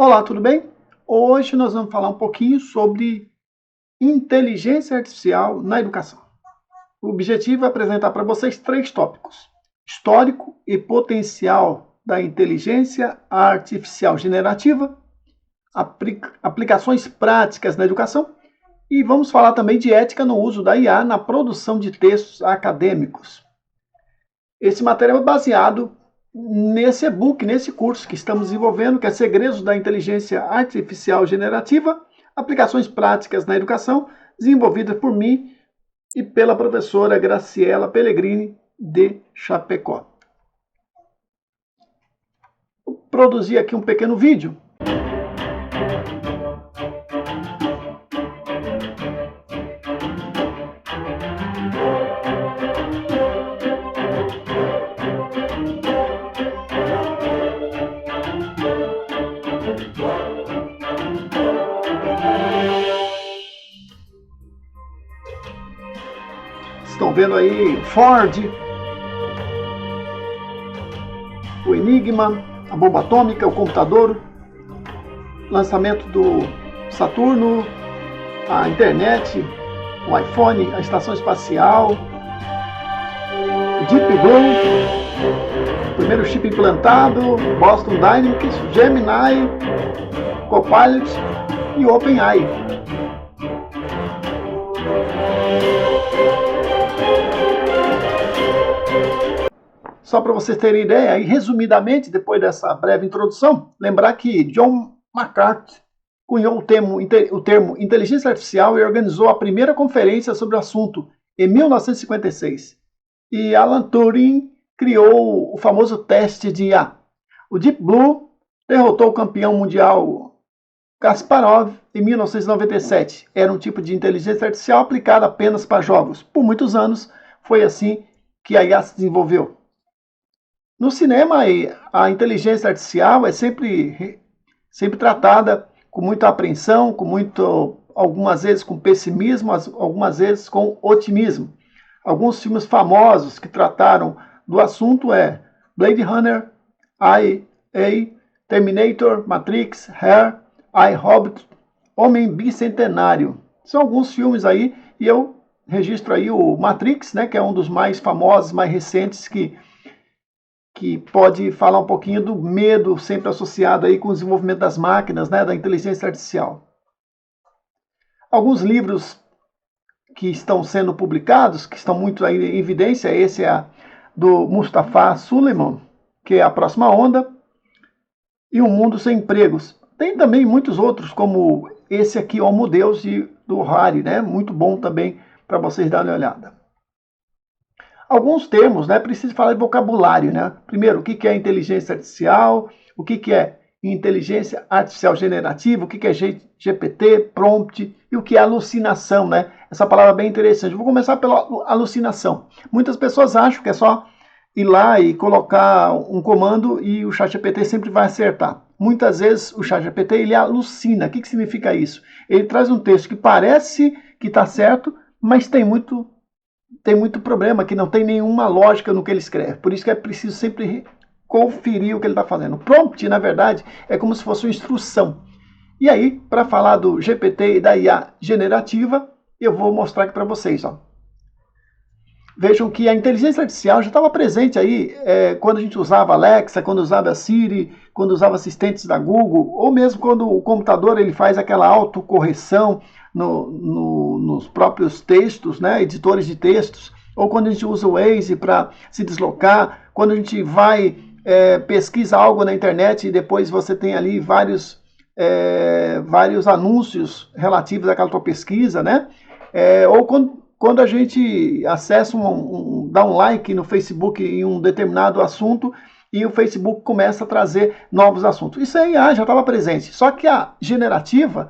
Olá, tudo bem? Hoje nós vamos falar um pouquinho sobre inteligência artificial na educação. O objetivo é apresentar para vocês 3 tópicos: histórico e potencial da inteligência artificial generativa, aplicações práticas na educação e vamos falar também de ética no uso da IA na produção de textos acadêmicos. Esse material é baseado nesse e-book, nesse curso que estamos desenvolvendo, que é Segredos da Inteligência Artificial Generativa, aplicações práticas na educação, desenvolvida por mim e pela professora Graciela Pellegrini, de Chapecó. Vou produzir aqui um pequeno vídeo. Estão vendo aí Ford, o Enigma, a bomba atômica, o computador, lançamento do Saturno, a internet, o iPhone, a estação espacial, o Deep Blue, o primeiro chip implantado, Boston Dynamics, Gemini, Copilot e OpenAI. Só para vocês terem ideia, e resumidamente, depois dessa breve introdução, lembrar que John McCarthy cunhou o termo inteligência artificial e organizou a primeira conferência sobre o assunto em 1956. E Alan Turing criou o famoso teste de IA. O Deep Blue derrotou o campeão mundial Kasparov em 1997. Era um tipo de inteligência artificial aplicada apenas para jogos. Por muitos anos, foi assim que a IA se desenvolveu. No cinema, a inteligência artificial é sempre tratada com muita apreensão, algumas vezes com pessimismo, algumas vezes com otimismo. Alguns filmes famosos que trataram do assunto é Blade Runner, IA, Terminator, Matrix, Hair, I, Robot, Homem Bicentenário. São alguns filmes aí, e eu registro aí o Matrix, né, que é um dos mais famosos, mais recentes, que pode falar um pouquinho do medo sempre associado aí com o desenvolvimento das máquinas, né, da inteligência artificial. Alguns livros que estão sendo publicados, que estão muito aí em evidência, esse é do Mustafa Suleyman, que é A Próxima Onda, e Um Mundo Sem Empregos. Tem também muitos outros, como esse aqui, Homo Deus, do Harari, né, muito bom também para vocês darem uma olhada. Alguns termos, né? Preciso falar de vocabulário, né? Primeiro, o que é inteligência artificial, o que é inteligência artificial generativa, o que é GPT, prompt e o que é alucinação, né? Essa palavra é bem interessante. Vou começar pela alucinação. Muitas pessoas acham que é só ir lá e colocar um comando e o ChatGPT sempre vai acertar. Muitas vezes o ChatGPT ele alucina. O que significa isso? Ele traz um texto que parece que está certo, mas tem muito problema, que não tem nenhuma lógica no que ele escreve. Por isso que é preciso sempre conferir o que ele está fazendo. O prompt, na verdade, é como se fosse uma instrução. E aí, para falar do GPT e da IA generativa, eu vou mostrar aqui para vocês. Ó. Vejam que a inteligência artificial já estava presente aí quando a gente usava Alexa, quando usava a Siri, quando usava assistentes da Google, ou mesmo quando o computador ele faz aquela autocorreção nos próprios textos, né, editores de textos, ou quando a gente usa o Waze para se deslocar, quando a gente vai pesquisa algo na internet e depois você tem ali vários anúncios relativos àquela tua pesquisa, né? Ou quando a gente acessa, dá um like no Facebook em um determinado assunto e o Facebook começa a trazer novos assuntos. Isso aí já estava presente, só que a generativa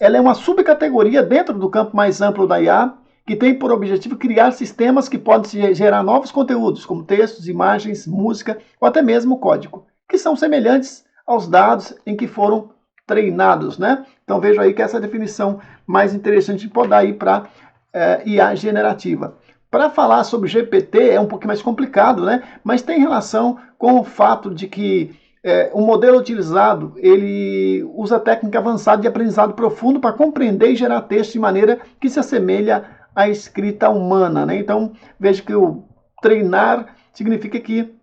ela é uma subcategoria dentro do campo mais amplo da IA, que tem por objetivo criar sistemas que podem gerar novos conteúdos, como textos, imagens, música ou até mesmo código, que são semelhantes aos dados em que foram treinados, né? Então veja aí que essa é a definição mais interessante de poder dar aí para IA generativa. Para falar sobre GPT é um pouquinho mais complicado, né? Mas tem relação com o fato de que O modelo utilizado, ele usa técnica avançada de aprendizado profundo para compreender e gerar texto de maneira que se assemelha à escrita humana, né? Então, veja que o treinar significa que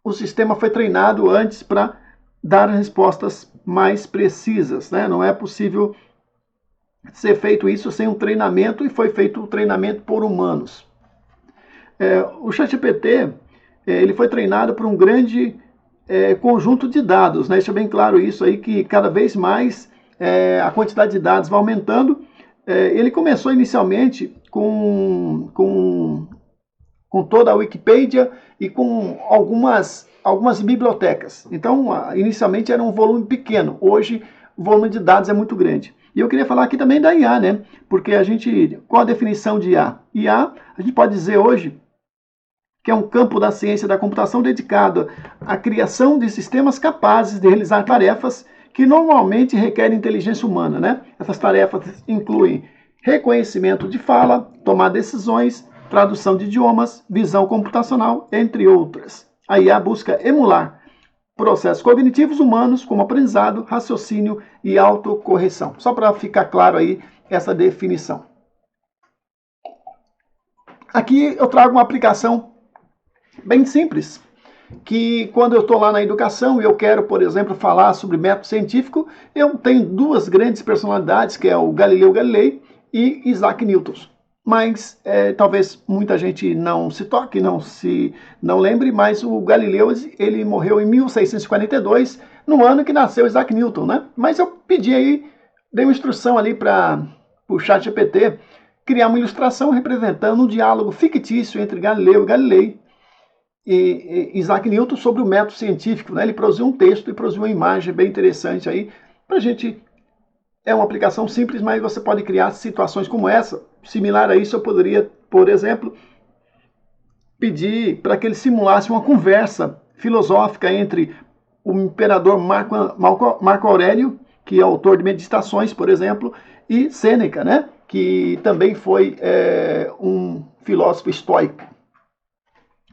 o sistema foi treinado antes para dar respostas mais precisas, né? Não é possível ser feito isso sem um treinamento, e foi feito o treinamento por humanos. O ChatGPT, ele foi treinado por um grande conjunto de dados, né? Deixa bem claro isso aí, que cada vez mais a quantidade de dados vai aumentando. Ele começou inicialmente com toda a Wikipedia e com algumas bibliotecas. Então, inicialmente era um volume pequeno, hoje o volume de dados é muito grande. E eu queria falar aqui também da IA, né? Porque qual a definição de IA? IA, a gente pode dizer hoje que é um campo da ciência da computação dedicado à criação de sistemas capazes de realizar tarefas que normalmente requerem inteligência humana, né? Essas tarefas incluem reconhecimento de fala, tomar decisões, tradução de idiomas, visão computacional, entre outras. A IA busca emular processos cognitivos humanos como aprendizado, raciocínio e autocorreção. Só para ficar claro aí essa definição. Aqui eu trago uma aplicação bem simples, que quando eu estou lá na educação e eu quero, por exemplo, falar sobre método científico, eu tenho duas grandes personalidades, que é o Galileu Galilei e Isaac Newton. Mas talvez muita gente não se toque, não lembre, mas o Galileu, ele morreu em 1642, no ano que nasceu Isaac Newton, né? Mas eu pedi aí, dei uma instrução ali para o ChatGPT criar uma ilustração representando um diálogo fictício entre Galileu e Galilei e Isaac Newton sobre o método científico, né? Ele produziu um texto e produziu uma imagem bem interessante aí para a gente. É uma aplicação simples, mas você pode criar situações como essa. Similar a isso, eu poderia, por exemplo, pedir para que ele simulasse uma conversa filosófica entre o imperador Marco Aurélio, que é autor de Meditações, por exemplo, e Sêneca, né? Que também foi um filósofo estoico.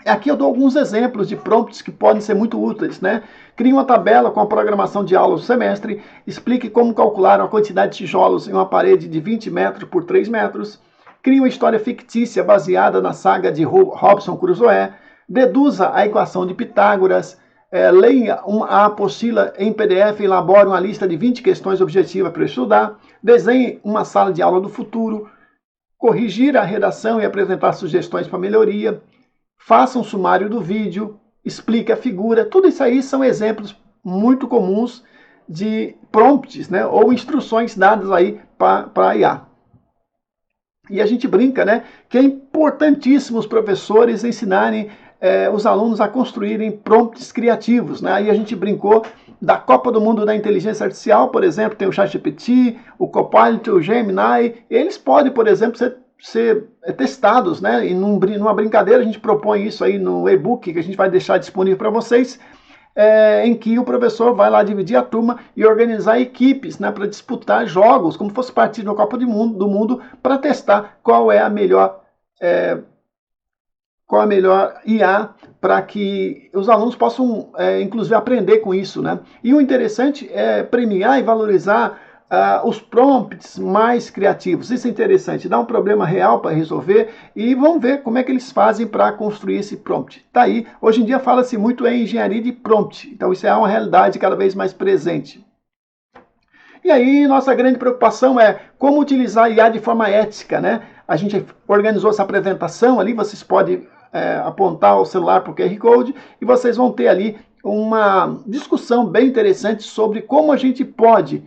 Aqui eu dou alguns exemplos de prompts que podem ser muito úteis, né? Crie uma tabela com a programação de aulas do semestre, explique como calcular a quantidade de tijolos em uma parede de 20 metros por 3 metros, crie uma história fictícia baseada na saga de Robinson Crusoe, deduza a equação de Pitágoras, leia a apostila em PDF e elabore uma lista de 20 questões objetivas para estudar, desenhe uma sala de aula do futuro, corrigir a redação e apresentar sugestões para melhoria, faça um sumário do vídeo, explique a figura. Tudo isso aí são exemplos muito comuns de prompts, né, ou instruções dadas aí para a IA. E a gente brinca, né, que é importantíssimo os professores ensinarem os alunos a construírem prompts criativos, né? Aí a gente brincou da Copa do Mundo da Inteligência Artificial, por exemplo, tem o ChatGPT, o Copilot, o Gemini. Eles podem, por exemplo, ser testados, né? E numa brincadeira a gente propõe isso aí no e-book que a gente vai deixar disponível para vocês, em que o professor vai lá dividir a turma e organizar equipes, né, para disputar jogos, como se fosse partir da Copa do Mundo, para testar qual é a melhor IA para que os alunos possam, inclusive, aprender com isso, né? E o interessante é premiar e valorizar os prompts mais criativos. Isso é interessante, dá um problema real para resolver e vamos ver como é que eles fazem para construir esse prompt. Tá aí, hoje em dia fala-se muito em engenharia de prompt, então isso é uma realidade cada vez mais presente. E aí, nossa grande preocupação é como utilizar IA de forma ética, né? A gente organizou essa apresentação ali, vocês podem apontar o celular para o QR Code e vocês vão ter ali uma discussão bem interessante sobre como a gente pode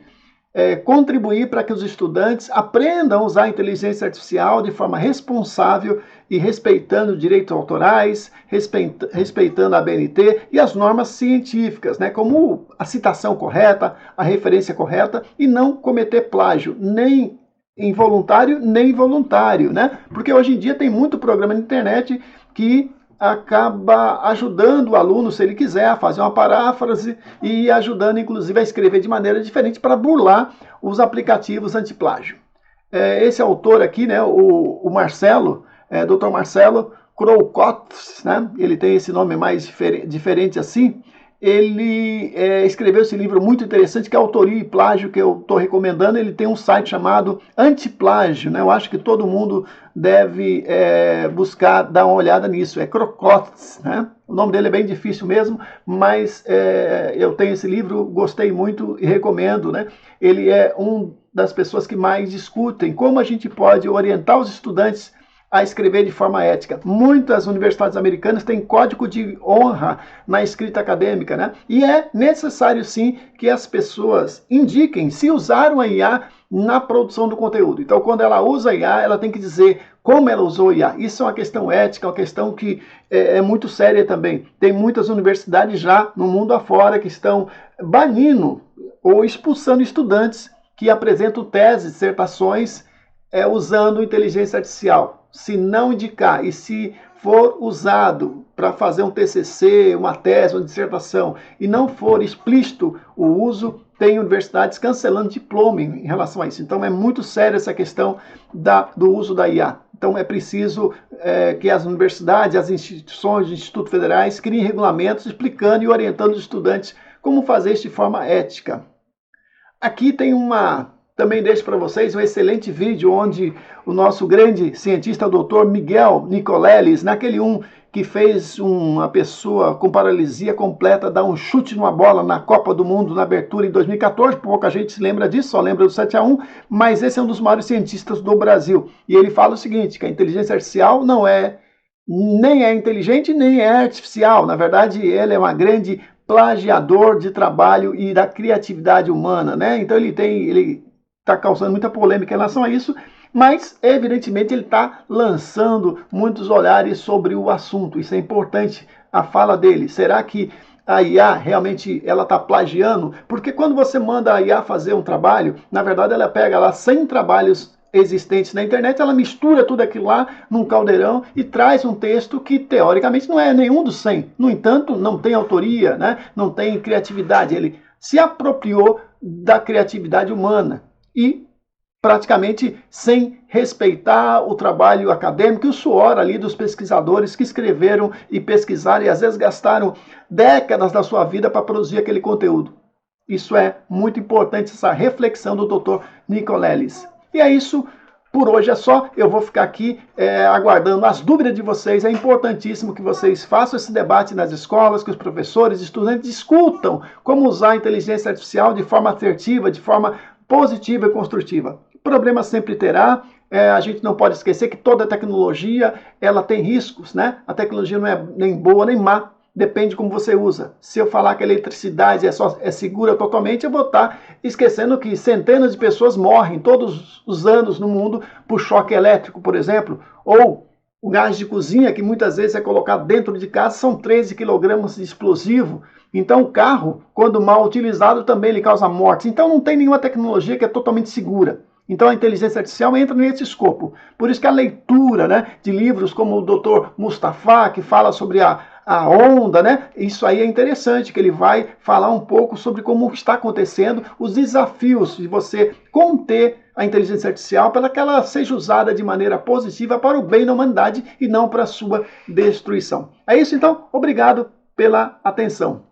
contribuir para que os estudantes aprendam a usar a inteligência artificial de forma responsável e respeitando direitos autorais, respeitando a ABNT e as normas científicas, né, como a citação correta, a referência correta e não cometer plágio, nem involuntário nem voluntário, né? Porque hoje em dia tem muito programa na internet que acaba ajudando o aluno, se ele quiser, a fazer uma paráfrase e ajudando, inclusive, a escrever de maneira diferente para burlar os aplicativos antiplágio. Esse autor aqui, né, o Marcelo, Dr. Marcelo Krokotz, né, ele tem esse nome mais diferente assim, ele escreveu esse livro muito interessante, que é Autoria e Plágio, que eu estou recomendando. Ele tem um site chamado Antiplágio, né? Eu acho que todo mundo deve buscar dar uma olhada nisso. É Crocots, né? O nome dele é bem difícil mesmo, mas eu tenho esse livro, gostei muito e recomendo, né? Ele é um das pessoas que mais discutem como a gente pode orientar os estudantes a escrever de forma ética. Muitas universidades americanas têm código de honra na escrita acadêmica, né? E é necessário, sim, que as pessoas indiquem se usaram a IA na produção do conteúdo. Então, quando ela usa a IA, ela tem que dizer como ela usou a IA. Isso é uma questão ética, uma questão que é muito séria também. Tem muitas universidades já no mundo afora que estão banindo ou expulsando estudantes que apresentam teses, dissertações usando inteligência artificial. Se não indicar e se for usado para fazer um TCC, uma tese, uma dissertação, e não for explícito o uso, tem universidades cancelando diploma em relação a isso. Então é muito séria essa questão do uso da IA. Então é preciso que as universidades, as instituições, os institutos federais criem regulamentos explicando e orientando os estudantes como fazer isso de forma ética. Aqui tem também deixo para vocês um excelente vídeo onde o nosso grande cientista, o Dr. Miguel Nicoleles, naquele que fez uma pessoa com paralisia completa dar um chute numa bola na Copa do Mundo na abertura em 2014, pouca gente se lembra disso, só lembra do 7-1, mas esse é um dos maiores cientistas do Brasil. E ele fala o seguinte, que a inteligência artificial nem é inteligente, nem é artificial. Na verdade, ele é uma grande plagiador de trabalho e da criatividade humana, né? Então ele está causando muita polêmica em relação a isso, mas evidentemente ele está lançando muitos olhares sobre o assunto. Isso é importante, a fala dele. Será que a IA realmente ela está plagiando? Porque quando você manda a IA fazer um trabalho, na verdade ela pega lá 100 trabalhos existentes na internet, ela mistura tudo aquilo lá num caldeirão e traz um texto que teoricamente não é nenhum dos 100. No entanto, não tem autoria, né? Não tem criatividade. Ele se apropriou da criatividade humana e praticamente sem respeitar o trabalho acadêmico e o suor ali dos pesquisadores que escreveram e pesquisaram e às vezes gastaram décadas da sua vida para produzir aquele conteúdo. Isso é muito importante, essa reflexão do Dr. Nicoleles. E é isso, por hoje é só. Eu vou ficar aqui aguardando as dúvidas de vocês. É importantíssimo que vocês façam esse debate nas escolas, que os professores e estudantes discutam como usar a inteligência artificial de forma assertiva, de forma positiva e construtiva. Problema sempre terá, a gente não pode esquecer que toda tecnologia ela tem riscos, né? A tecnologia não é nem boa nem má, depende de como você usa. Se eu falar que a eletricidade é segura totalmente, eu vou estar esquecendo que centenas de pessoas morrem todos os anos no mundo por choque elétrico, por exemplo, ou o gás de cozinha, que muitas vezes é colocado dentro de casa, são 13 quilogramas de explosivo. Então o carro, quando mal utilizado, também ele causa mortes. Então não tem nenhuma tecnologia que é totalmente segura. Então a inteligência artificial entra nesse escopo. Por isso que a leitura, né, de livros como o Dr. Mustafa, que fala sobre a onda, né? Isso aí é interessante, que ele vai falar um pouco sobre como está acontecendo, os desafios de você conter a inteligência artificial para que ela seja usada de maneira positiva para o bem da humanidade e não para a sua destruição. É isso então, obrigado pela atenção.